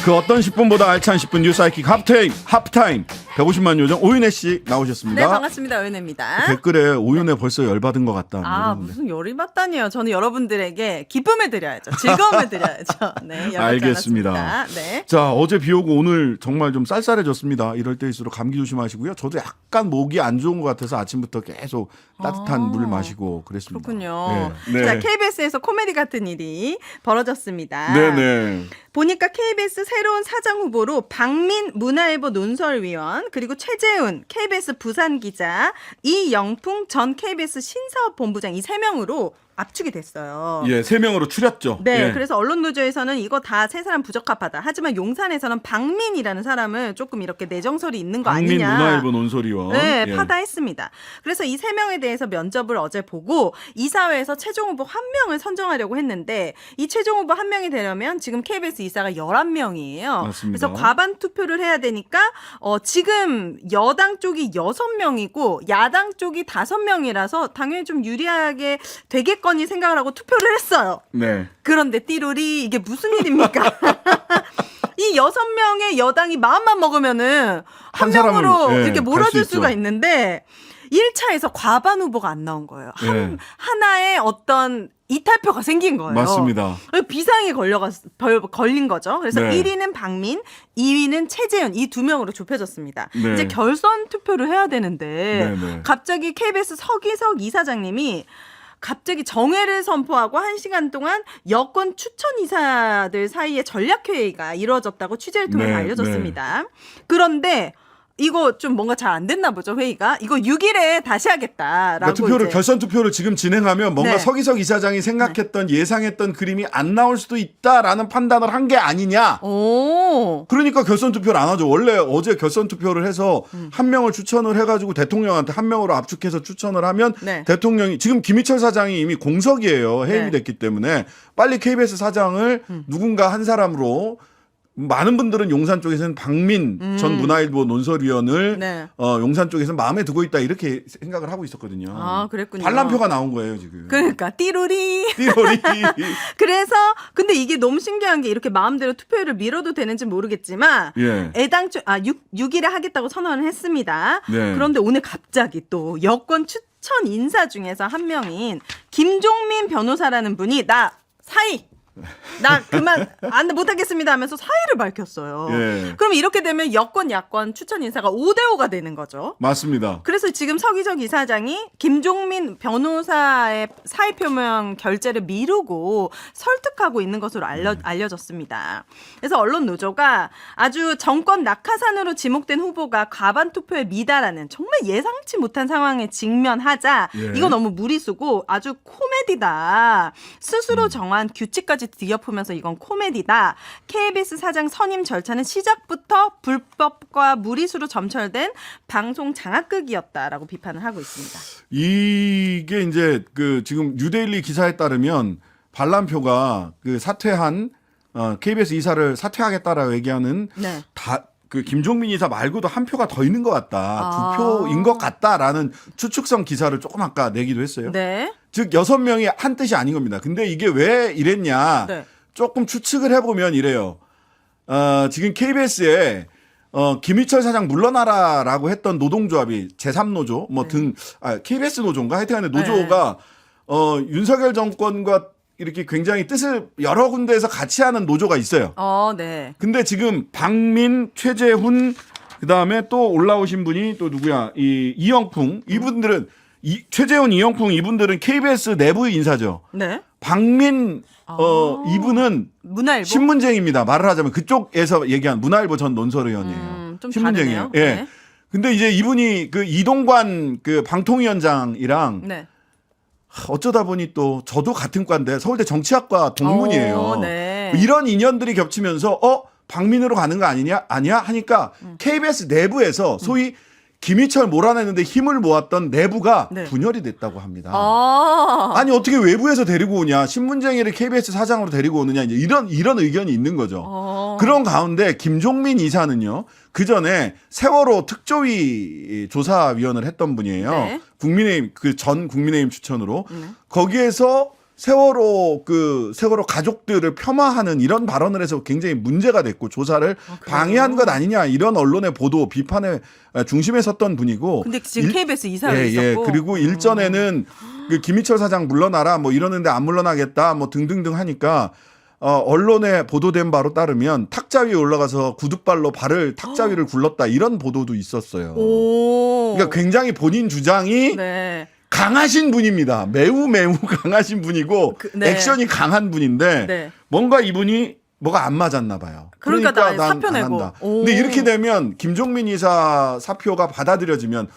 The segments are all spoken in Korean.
그 어떤 10분보다 알찬 10분 뉴스 하이킥 하프타임 150만 요정 오윤혜 씨 나오셨습니다. 네, 반갑습니다. 오윤혜입니다. 댓글에 오윤혜 벌써 열받은 것 같다. 무슨 열이 받다니요. 저는 여러분들에게 기쁨을 드려야죠. 즐거움을 드려야죠. 네, 알겠습니다. 않았습니다. 네. 자, 어제 비 오고 오늘 정말 좀 쌀쌀해졌습니다. 이럴 때일수록 감기 조심하시고요. 저도 약간 목이 안 좋은 것 같아서 아침부터 계속 따뜻한 물 마시고 그랬습니다. 그렇군요. 네. 자, KBS에서 코미디 같은 일이 벌어졌습니다. 네네. 보니까 KBS 새로운 사장 후보로 박민 문화일보 논설위원, 그리고 최재훈 KBS 부산기자, 이영풍 전 KBS 신사업본부장 이 3명으로 압축이 됐어요. 예, 3명으로 추렸죠. 네, 예. 그래서 언론노조에서는 이거 다 세 사람 부적합하다. 하지만 용산에서는 박민이라는 사람을 조금 이렇게 내정설이 있는 거 박민 아니냐. 문화일보 논설위원. 네, 예. 파다했습니다. 그래서 이 3명에 대해서 면접을 어제 보고 이사회에서 최종 후보 1명을 선정하려고 했는데 이 최종 후보 1명이 되려면 지금 KBS 이사가 11명이에요. 맞습니다. 그래서 과반 투표를 해야 되니까 지금 여당 쪽이 6명이고 야당 쪽이 5명이라서 당연히 좀 유리하게 되겠거니 생각을 하고 투표를 했어요. 네. 그런데 띠로리 이게 무슨 일입니까? 이 6명의 여당이 마음만 먹으면은 한 사람을, 명으로 예, 이렇게 갈수 몰아줄 있죠. 수가 있는데 1차에서 과반 후보가 안 나온 거예요. 네. 하나의 어떤 이탈표가 생긴 거예요. 맞습니다. 비상이 걸린 거죠. 그래서 네. 1위는 박민, 2위는 최재훈 이 2명으로 좁혀졌습니다. 네. 이제 결선 투표를 해야 되는데 네. 갑자기 KBS 서기석 이사장님이 갑자기 정회를 선포하고 1시간 동안 여권 추천 이사들 사이에 전략회의가 이루어졌다고 취재를 통해 네, 알려졌습니다. 그런데 이거 좀 뭔가 잘 안 됐나 보죠, 회의가. 이거 6일에 다시 하겠다라고. 그러니까 결선 투표를 지금 진행하면 뭔가 네. 서기석 이사장이 생각했던 예상했던 그림이 안 나올 수도 있다라는 판단을 한 게 아니냐. 오. 그러니까 결선 투표를 안 하죠. 원래 어제 결선 투표를 해서 한 명을 추천을 해가지고 대통령한테 한 명으로 압축해서 추천을 하면 네. 대통령이 지금 김희철 사장이 이미 공석이에요. 해임이 네. 됐기 때문에 빨리 KBS 사장을 누군가 한 사람으로 많은 분들은 용산 쪽에서는 박민 전 문화일보 논설위원을 네. 용산 쪽에서는 마음에 두고 있다 이렇게 생각을 하고 있었거든요. 아, 그랬군요. 반란표가 나온 거예요 지금. 그러니까 띠로리. 띠로리. 그래서 근데 이게 너무 신기한 게 이렇게 마음대로 투표를 미뤄도 되는지 모르겠지만 예. 애당초 6일에 하겠다고 선언을 했습니다. 네. 그런데 오늘 갑자기 또 여권 추천 인사 중에서 한 명인 김종민 변호사라는 분이 나 그만 못하겠습니다 하면서 사의를 밝혔어요. 예. 그럼 이렇게 되면 여권 야권 추천 인사가 5대5가 되는 거죠. 맞습니다. 그래서 지금 서기석 이사장이 김종민 변호사의 사의 표명 결재를 미루고 설득하고 있는 것으로 알려졌습니다. 그래서 언론 노조가 아주 정권 낙하산으로 지목된 후보가 과반 투표에 미달하는 정말 예상치 못한 상황에 직면하자 예. 이거 너무 무리수고 아주 코미디다. 스스로 정한 규칙까지 뒤엎으면서 이건 코미디다. KBS 사장 선임 절차는 시작부터 불법과 무리수로 점철된 방송 장악극이었다라고 비판을 하고 있습니다. 이게 이제 그 지금 뉴데일리 기사에 따르면 반란표가 그 사퇴한 KBS 이사를 사퇴하겠다라고 얘기하는 네. 그 김종민 이사 말고도 한 표가 더 있는 것 같다. 2표인 것 같다라는 추측성 기사를 조금 아까 내기도 했어요. 네. 즉 6명이 한 뜻이 아닌 겁니다. 근데 이게 왜 이랬냐? 네. 조금 추측을 해보면 이래요. 지금 KBS에 김희철 사장 물러나라라고 했던 노동조합이 제3노조 KBS 노조인가 하여튼간에 노조가 윤석열 정권과 이렇게 굉장히 뜻을 여러 군데에서 같이 하는 노조가 있어요. 네. 근데 지금 박민, 최재훈 그다음에 또 올라오신 분이 또 누구야? 이영풍 이분들은 최재훈, 이영풍 이분들은 KBS 내부 인사죠. 네. 박민 이분은 문화일보 신문쟁입니다. 말을 하자면 그쪽에서 얘기한 문화일보 전 논설위원이에요. 좀 신문쟁이에요. 다르네요. 예. 네. 근데 이제 이분이 그 이동관 그 방통위원장이랑 네. 어쩌다 보니 또 저도 같은 과인데 서울대 정치학과 동문이에요. 네. 이런 인연들이 겹치면서 박민으로 가는 거 아니냐 하니까 KBS 내부에서 소위 김희철 몰아내는데 힘을 모았던 내부가 네. 분열이 됐다고 합니다. 아. 아니 어떻게 외부에서 데리고 오냐? 신문쟁이를 KBS 사장으로 데리고 오느냐? 이제 이런 의견이 있는 거죠. 그런 가운데 김종민 이사는요. 그 전에 세월호 특조위 조사위원을 했던 분이에요. 네. 국민의힘 그 전 국민의힘 추천으로 거기에서 세월호 가족들을 폄하하는 이런 발언을 해서 굉장히 문제가 됐고 조사를 방해한 것 아니냐 이런 언론의 보도 비판의 중심에 섰던 분이고. 근데 지금 KBS 이사를 했었고. 그리고 일전에는 그 김희철 사장 물러나라 뭐 이러는데 안 물러나겠다 뭐 등등등 하니까 언론에 보도된 바로 따르면 탁자 위에 올라가서 구둣발로 발을 탁자 위를 굴렀다 이런 보도도 있었어요. 오. 그러니까 굉장히 본인 주장이 네. 강하신 분입니다. 매우 강하신 분이고 네. 액션이 강한 분인데 네. 뭔가 이분이 뭐가 안 맞았나 봐요. 그러니까 난 난 사표 안 내고. 한다. 오. 근데 이렇게 되면 김종민 이사 사표가 받아들여지면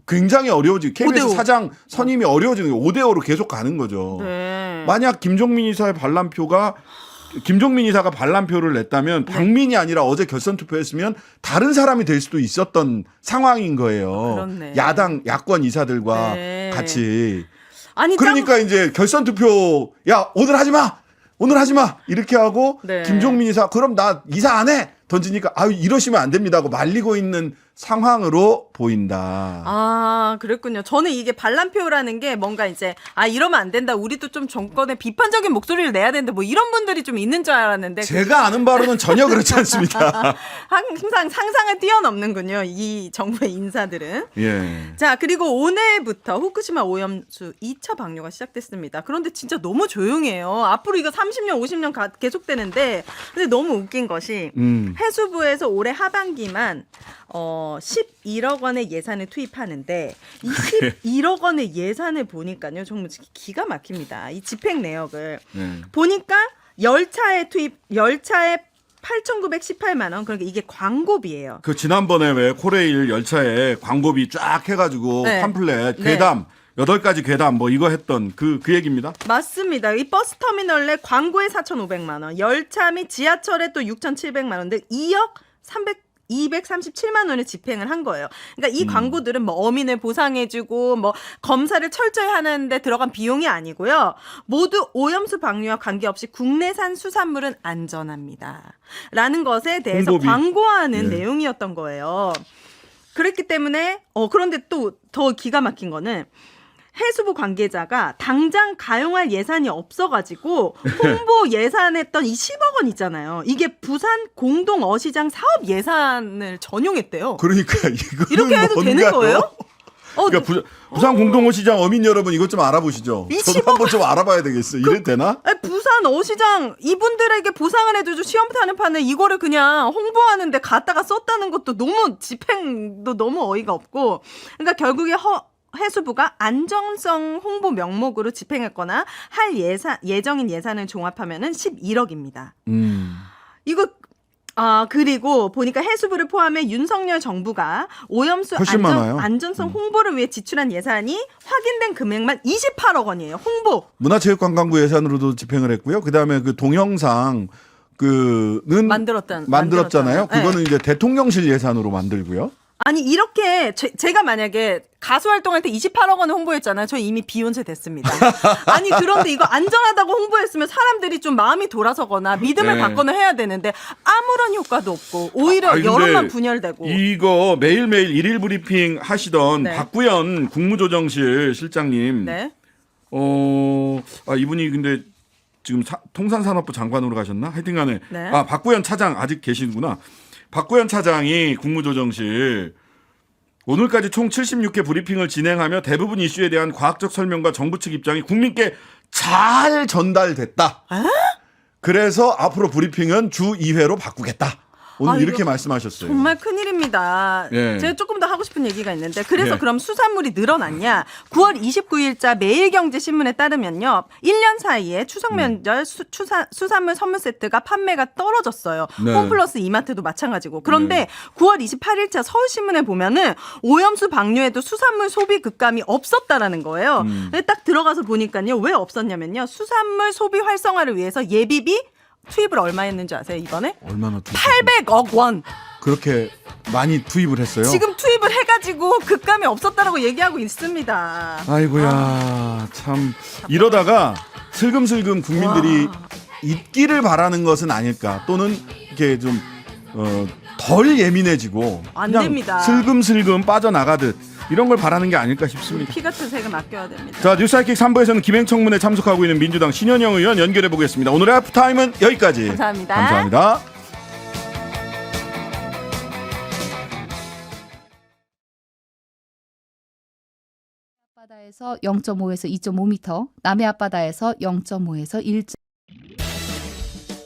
굉장히 어려워지고 KBS 5대5. 사장 선임이 어려워지는 거예요. 5대5로 계속 가는 거죠. 네. 만약 김종민 이사가 반란표를 냈다면 박민이 아니라 어제 결선 투표했으면 다른 사람이 될 수도 있었던 상황인 거예요. 그렇네. 야권 이사들과 네. 같이. 아니 그러니까 이제 결선 투표 야 오늘 하지 마 이렇게 하고 네. 김종민 이사 그럼 나 이사 안 해 던지니까 아유 이러시면 안 됩니다 하고 말리고 있는 상황으로 보인다. 아, 그랬군요. 저는 이게 반란표라는 게 뭔가 이제 이러면 안 된다. 우리도 좀 정권에 비판적인 목소리를 내야 되는데 뭐 이런 분들이 좀 있는 줄 알았는데 제가 아는 바로는 전혀 그렇지 않습니다. 항상 상상을 뛰어넘는군요. 이 정부의 인사들은. 예. 자, 그리고 오늘부터 후쿠시마 오염수 2차 방류가 시작됐습니다. 그런데 진짜 너무 조용해요. 앞으로 이거 30년, 50년 계속되는데 근데 너무 웃긴 것이 해수부에서 올해 하반기만 11억 원의 예산을 투입하는데 이 11억 원의 예산을 보니까요. 정말 기가 막힙니다. 이 집행 내역을 보니까 열차에 8,918만 원. 그러니까 이게 광고비예요. 그 지난번에 왜 코레일 열차에 광고비 쫙 해가지고 네. 팜플렛 네. 괴담 8가지 괴담 뭐 이거 했던 그 얘기입니다. 맞습니다. 이 버스 터미널에 광고에 4,500만 원, 열차 및 지하철에 또 6,700만 원 등 2억 237만 원을 집행을 한 거예요. 그러니까 이 광고들은 뭐 어민을 보상해주고 뭐 검사를 철저히 하는데 들어간 비용이 아니고요. 모두 오염수 방류와 관계없이 국내산 수산물은 안전합니다. 라는 것에 대해서 홍보비. 광고하는 네. 내용이었던 거예요. 그렇기 때문에 그런데 또 더 기가 막힌 거는 해수부 관계자가 당장 가용할 예산이 없어가지고 홍보 예산했던 이 10억 원 있잖아요. 이게 부산 공동 어시장 사업 예산을 전용했대요. 그러니까 이거는 이렇게 해도 되는 뭔가요? 거예요? 그러니까 부산 공동어시장 어민 여러분 이것 좀 알아보시죠. 이 저도 10억 한번 좀 알아봐야 되겠어. 이래도 되나? 아니, 부산 어시장 이분들에게 보상을 해주죠. 시험타는 판에 이거를 그냥 홍보하는데 갖다가 썼다는 것도 너무 집행도 너무 어이가 없고. 그러니까 결국에 해수부가 안정성 홍보 명목으로 집행했거나 할 예정인 예산을 종합하면은 11억입니다. 이거 그리고 보니까 해수부를 포함해 윤석열 정부가 오염수 훨씬 많아요. 안전성 홍보를 위해 지출한 예산이 확인된 금액만 28억 원이에요. 홍보. 문화체육관광부 예산으로도 집행을 했고요. 그다음에 그 동영상 는 만들었잖아요. 네. 그거는 이제 대통령실 예산으로 만들고요. 아니 이렇게 제가 만약에 가수 활동할 때 28억 원을 홍보했잖아요. 저 이미 비욘세 됐습니다. 아니 그런데 이거 안전하다고 홍보했으면 사람들이 좀 마음이 돌아서거나 믿음을 네. 받거나 해야 되는데 아무런 효과도 없고 오히려 근데 여론만 분열되고. 이거 매일매일 일일 브리핑 하시던 네. 박구현 국무조정실 실장님. 네. 이분이 근데 지금 통상산업부 장관으로 가셨나? 하여튼간에 네. 박구현 차장 아직 계시구나. 박구현 차장이 국무조정실 오늘까지 총 76회 브리핑을 진행하며 대부분 이슈에 대한 과학적 설명과 정부 측 입장이 국민께 잘 전달됐다. 그래서 앞으로 브리핑은 주 2회로 바꾸겠다. 오늘 이렇게 말씀하셨어요. 정말 큰일입니다. 네. 제가 조금 더 하고 싶은 얘기가 있는데 그래서 네. 그럼 수산물이 늘어났냐. 9월 29일자 매일경제신문에 따르면요. 1년 사이에 추석 명절 수산물 선물 세트가 판매가 떨어졌어요. 네. 홈플러스 이마트도 마찬가지고. 그런데 9월 28일자 서울신문에 보면은 오염수 방류에도 수산물 소비 급감이 없었다라는 거예요. 딱 들어가서 보니까요. 왜 없었냐면요. 수산물 소비 활성화를 위해서 예비비 투입을 얼마 했는지 아세요, 이번에? 얼마나 800억 원. 그렇게 많이 투입을 했어요? 지금 투입을 해가지고 급감이 없었다라고 얘기하고 있습니다. 아이고야 참 이러다가 슬금슬금 국민들이 잊기를 바라는 것은 아닐까 또는 이렇게 좀 덜 예민해지고 안 그냥 됩니다. 슬금슬금 빠져나가듯 이런 걸 바라는 게 아닐까 싶습니다. 피 같은 색은 아껴야 됩니다. 자, 뉴스하이킥 3부에서는 김행청문회 참석하고 있는 민주당 신현영 의원 연결해 보겠습니다. 오늘의 하프타임은 여기까지. 감사합니다. 감사합니다. 앞바다에서 0.5에서 2.5m, 남해 앞바다에서 0.5에서 1.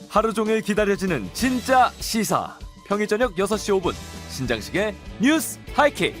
하루 종일 기다려지는 진짜 시사. 평일 저녁 6시 5분 신장식의 뉴스 하이킥.